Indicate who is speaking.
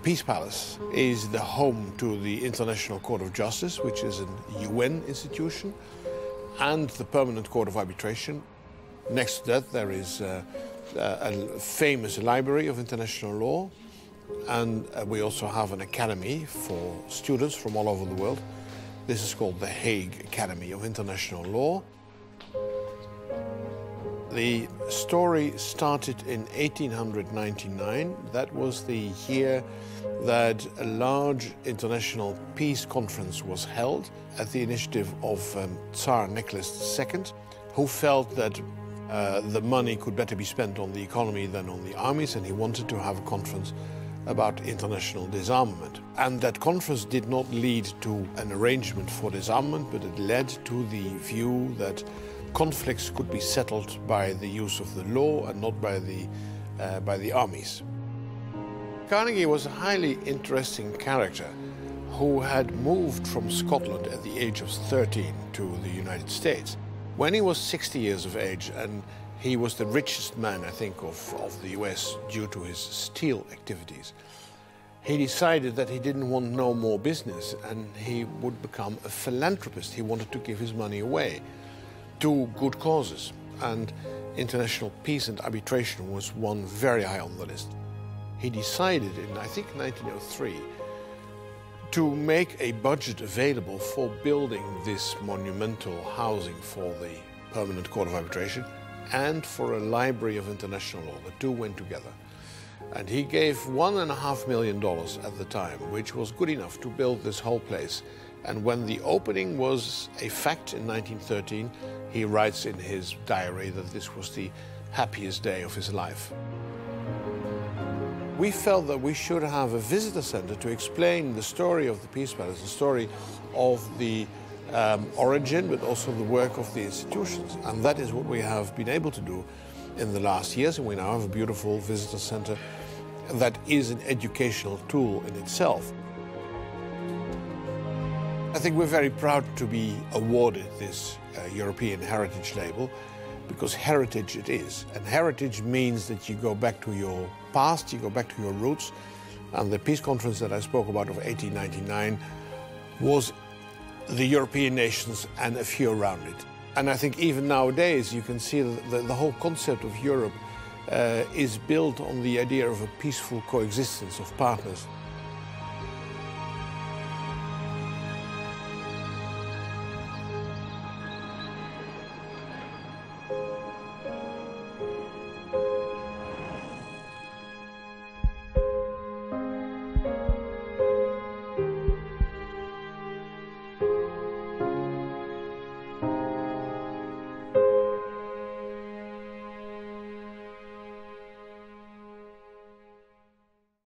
Speaker 1: Peace Palace is the home to the International Court of Justice, which is an UN institution, and the Permanent Court of Arbitration. Next to that, there is a famous library of international law, and we also have an academy for students from all over the world. This is called the Hague Academy of International Law. The story started in 1899. That was the year that a large international peace conference was held at the initiative of Tsar Nicholas II, who felt that the money could better be spent on the economy than on the armies, and he wanted to have a conference about international disarmament. And that conference did not lead to an arrangement for disarmament, but it led to the view that conflicts could be settled by the use of the law and not by the armies. Carnegie was a highly interesting character who had moved from Scotland at the age of 13 to the United States. When he was 60 years of age, and he was the richest man, I think, of the US due to his steel activities, he decided that he didn't want no more business and he would become a philanthropist. He wanted to give his money away to good causes, and international peace and arbitration was one very high on the list. He decided in, I think, 1903 to make a budget available for building this monumental housing for the Permanent Court of Arbitration and for a library of international law. The two went together. And he gave $1.5 million at the time, which was good enough to build this whole place. And when the opening was a fact in 1913, he writes in his diary that this was the happiest day of his life. We felt that we should have a visitor center to explain the story of the Peace Palace, the story of the origin, but also the work of the institutions. And that is what we have been able to do in the last years. And we now have a beautiful visitor center that is an educational tool in itself. I think we're very proud to be awarded this European Heritage label, because heritage it is. And heritage means that you go back to your past, you go back to your roots. And the peace conference that I spoke about of 1899 was the European nations and a few around it. And I think even nowadays you can see that the whole concept of Europe is built on the idea of a peaceful coexistence of partners.